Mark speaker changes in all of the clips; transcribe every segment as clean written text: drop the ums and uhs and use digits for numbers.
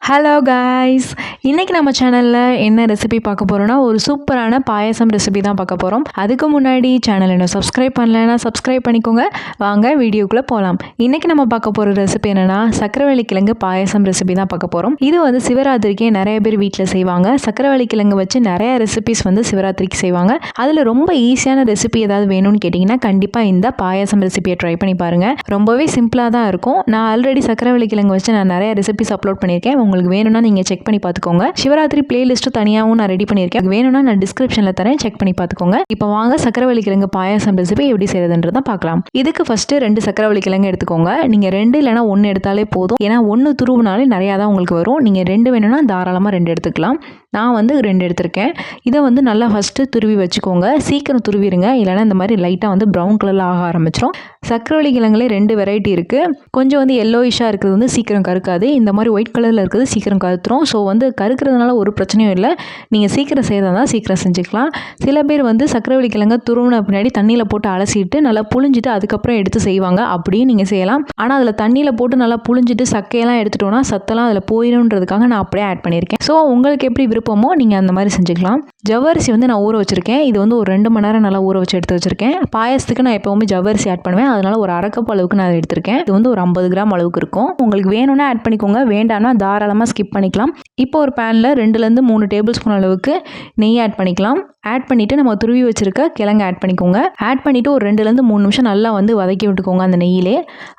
Speaker 1: Hello guys, இன்றைக்கி நம்ம சேனலில் என்ன ரெசிபி பார்க்க போகிறோன்னா ஒரு சூப்பரான பாயசம் ரெசிபி தான் பார்க்க போகிறோம். அதுக்கு முன்னாடி சேனல் இன்னும் சப்ஸ்கிரைப் பண்ணலைன்னா சப்ஸ்கிரைப் பண்ணிக்கோங்க. வாங்க வீடியோக்குள்ளே போகலாம். இன்றைக்கி நம்ம பார்க்க போகிற ரெசிபி என்னென்னா சக்கரவள்ளி கிழங்கு பாயசம் ரெசிபி தான் பார்க்க போகிறோம். இது வந்து சிவராத்திரிக்கே நிறைய பேர் வீட்டில் செய்வாங்க. சக்கரவள்ளி கிழங்கு வச்சு நிறைய ரெசிபிஸ் வந்து சிவராத்திரிக்கு செய்வாங்க. அதில் ரொம்ப ஈஸியான ரெசிபி ஏதாவது வேணும்னு கேட்டிங்கன்னா கண்டிப்பாக இந்த பாயசம் ரெசிபியை ட்ரை பண்ணி பாருங்கள். ரொம்பவே சிம்பிளாக தான் இருக்கும். நான் ஆல்ரெடி சக்கரவள்ளி கிழங்கு வச்சு நான் நிறைய ரெசிபிஸ் அப்லோட் பண்ணியிருக்கேன். உங்களுக்கு வேணும்னா நீங்கள் செக் பண்ணி பார்த்துக்கோங்க. சிவராத்திரி பிளேலிஸ்ட் தனியாகவும் நான் ரெடி பண்ணியிருக்கேன். வேணும்னா நான் டிஸ்கிரிப்ஷனில் தரேன், செக் பண்ணி பார்த்துக்கோங்க. இப்போ வாங்க சக்கரவள்ளி கிழங்கு பாயசம் ரெசிபி எப்படி செய்யறதுன்றதை பார்க்கலாம். இதுக்கு ஃபர்ஸ்ட் 2 சக்கரவள்ளி கிழங்கு எடுத்துக்கோங்க. நீங்கள் 2 இல்லைனா 1 எடுத்தாலே போதும். ஏன்னா 1 துருவுனாலே நிறையா தான் உங்களுக்கு வரும். நீங்கள் 2 வேணும்னா தாராளமாக 2 எடுத்துக்கலாம். நான் வந்து 2 எடுத்திருக்கேன். இதை வந்து நல்லா ஃபஸ்ட்டு துருவி வச்சுக்கோங்க. சீக்கிரம் துருவிடுங்க, இல்லைனா இந்த மாதிரி லைட்டாக வந்து ப்ரௌன் கலரில் ஆக ஆரம்பிச்சிடும். சக்கரவள்ளி கிழங்குலே 2 வெரைட்டி இருக்குது. கொஞ்சம் வந்து எல்லோயிஷாக இருக்கிறது வந்து சீக்கிரம் கருக்காது. இந்த மாதிரி ஒயிட் கலரில் இருக்கிறது சீக்கிரம் கருத்துரும். ஸோ வந்து கருக்கிறதுனால ஒரு பிரச்சனையும் இல்லை. நீங்கள் சீக்கிரம் செய்கிறதா சீக்கிரம் செஞ்சுக்கலாம். சில பேர் வந்து சக்கரவள்ளி கிழங்க துருவின பின்னாடி தண்ணியில் போட்டு அலசிட்டு நல்லா புழிஞ்சிட்டு அதுக்கப்புறம் எடுத்து செய்வாங்க. அப்படியும் நீங்கள் செய்யலாம். ஆனால் அதில் தண்ணியில் போட்டு நல்லா புழிஞ்சிட்டு சக்கையெல்லாம் எடுத்துட்டோன்னா சத்தெல்லாம் அதில் போயிடும்ன்றதுக்காக நான் அப்படியே ஆட் பண்ணியிருக்கேன். ஸோ உங்களுக்கு எப்படி விருப்பமோ நீங்கள் அந்த மாதிரி செஞ்சுக்கலாம். ஜவ்வரிசி வந்து நான் ஊற வச்சுருக்கேன். இது வந்து ஒரு 2 மணி நேரம் நல்லா ஊற வச்சு எடுத்து வச்சுருக்கேன். பாயசத்துக்கு நான் எப்போவுமே ஜவ்வரிசி ஆட் பண்ணுவேன். அதனால ஒரு 1/2 கப் அளவுக்கு நான் எடுத்திருக்கேன். இது வந்து ஒரு 50 கிராம் அளவுக்கு இருக்கும். உங்களுக்கு வேணும்னா ஆட் பண்ணிக்கோங்க, வேண்டாம்னா தாராளமாக ஸ்கிப் பண்ணிக்கலாம். இப்போ ஒரு பேனில் 2லேருந்து 3 டேபிள் ஸ்பூன் அளவுக்கு நெய் ஆட் பண்ணிக்கலாம். ஆட் பண்ணிவிட்டு நம்ம துருவி வச்சுருக்க கிழங்கு ஆட் பண்ணிக்கோங்க. ஆட் பண்ணிவிட்டு ஒரு 2லேருந்து 3 நிமிஷம் நல்லா வந்து வதக்கி விட்டுக்கோங்க அந்த நெய்யிலே.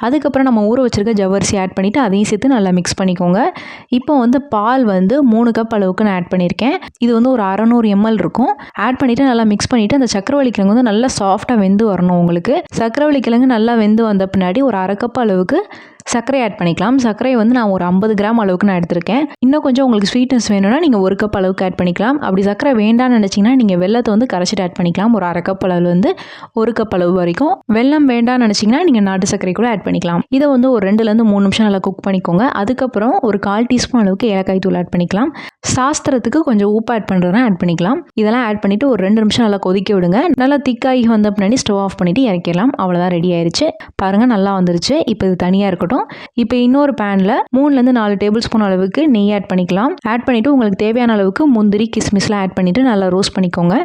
Speaker 1: அதுக்கப்புறம் நம்ம ஊற வச்சுருக்க ஜவ்வரிசி ஆட் பண்ணிவிட்டு அதையும் சேர்த்து நல்லா மிக்ஸ் பண்ணிக்கோங்க. இப்போ வந்து பால் வந்து 3 கப் அளவுக்கு நான் ஆட் பண்ணியிருக்கேன். இது வந்து ஒரு 600 ml இருக்கும். ஆட் பண்ணிவிட்டு நல்லா மிக்ஸ் பண்ணிவிட்டு அந்த சக்கரவள்ளி கிழங்கு வந்து நல்லா சாஃப்டாக வெந்து வரணும். உங்களுக்கு சக்கரவள்ளி கிழங்கு நல்லா வெந்து வந்த பின்னாடி ஒரு 1/2 கப் அளவுக்கு சர்க்கரை ஆட் பண்ணிக்கலாம். சர்க்கரை வந்து நான் ஒரு 50 கிராம் அளவுக்கு நான் எடுத்திருக்கேன். இன்னும் கொஞ்சம் உங்களுக்கு ஸ்வீட்னஸ் வேணும்னா நீங்கள் 1 கப் அளவுக்கு ஆட் பண்ணிக்கலாம். அப்படி சர்க்கரை வேண்டாம்னு நினச்சிங்கன்னா நீங்கள் வெல்லத்தை வந்து கரைச்சிட்டு ஆட் பண்ணிக்கலாம். ஒரு 1/2 கப் அளவு வந்து 1 கப் அளவு வரைக்கும். வெல்லம் வேண்டாம்னு நினச்சிங்கன்னா நீங்கள் நாட்டு சர்க்கரை கூட ஆட் பண்ணிக்கலாம். இதை வந்து ஒரு 2லேருந்து 3 நிமிஷம் நல்லா குக் பண்ணிக்கோங்க. அதுக்கப்புறம் ஒரு 1/4 டீஸ்பூன் அளவுக்கு ஏலக்காய் தூள் ஆட் பண்ணிக்கலாம். சாஸ்திரத்துக்கு கொஞ்சம் உப்பு ஆட் பண்ணுறதுனா ஆட் பண்ணிக்கலாம். இதெல்லாம் ஆட் பண்ணிவிட்டு ஒரு 2 நிமிஷம் நல்லா கொதிக்க விடுங்க. நல்லா திக்காகி வந்த பின்னாடி ஸ்டவ் ஆஃப் பண்ணிவிட்டு இறக்கிடலாம். அவ்வளோதான், ரெடி ஆயிடுச்சு. பாருங்கள், நல்லா வந்துருச்சு. இப்போ இது தனியாக இருக்கட்டும். இப்போ இன்னொரு பேனில் 3லேருந்து 4 டேபிள் ஸ்பூன் அளவுக்கு நெய் ஆட் பண்ணிக்கலாம். ஆட் பண்ணிவிட்டு உங்களுக்கு தேவையான அளவுக்கு முந்திரி கிஸ்மிஸ்லாம் ஆட் பண்ணிவிட்டு நல்லா ரோஸ்ட் பண்ணிக்கோங்க.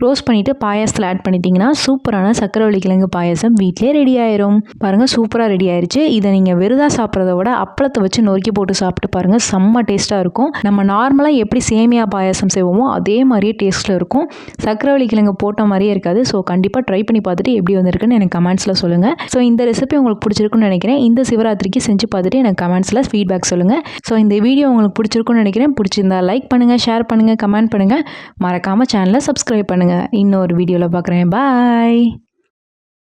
Speaker 1: ரோஸ்ட் பண்ணிவிட்டு பாயசத்தில் ஆட் பண்ணிட்டீங்கன்னா சூப்பரான சக்கரவள்ளி கிழங்கு பாயசம் வீட்டிலே ரெடி ஆயிரும். பாருங்கள், சூப்பராக ரெடி ஆயிடுச்சு. இதை நீங்கள் வெறுதாக சாப்பிட்றத விட அப்பளத்தை வச்சு நொறுக்கி போட்டு சாப்பிட்டு பாருங்கள், செம்ம டேஸ்ட்டாக இருக்கும். நம்ம நார்மலாக எப்படி சேமியா பாயசம் செய்வோமோ அதே மாதிரியே டேஸ்ட்டில் இருக்கும். சக்கரவள்ளி கிழங்கு போட்ட மாதிரியே இருக்காது. ஸோ கண்டிப்பாக ட்ரை பண்ணி பார்த்துட்டு எப்படி வந்திருக்குன்னு எனக்கு கமெண்ட்ஸில் சொல்லுங்கள். ஸோ இந்த ரெசிபி உங்களுக்கு பிடிச்சிருக்குன்னு நினைக்கிறேன். இந்த சிவராத்திரிக்கு செஞ்சு பார்த்துட்டு எனக்கு கமெண்ட்ஸில் ஃபீட்பேக் சொல்லுங்கள். ஸோ இந்த வீடியோ உங்களுக்கு பிடிச்சிருக்குன்னு நினைக்கிறேன். பிடிச்சிருந்தா லைக் பண்ணுங்கள், ஷேர் பண்ணுங்கள், கமெண்ட் பண்ணுங்கள். மறக்காமல் சேனலை சப்ஸ்கிரைப் பண்ணுங்கள். இன்னொரு வீடியோவில் பார்க்குறேன். பாய்.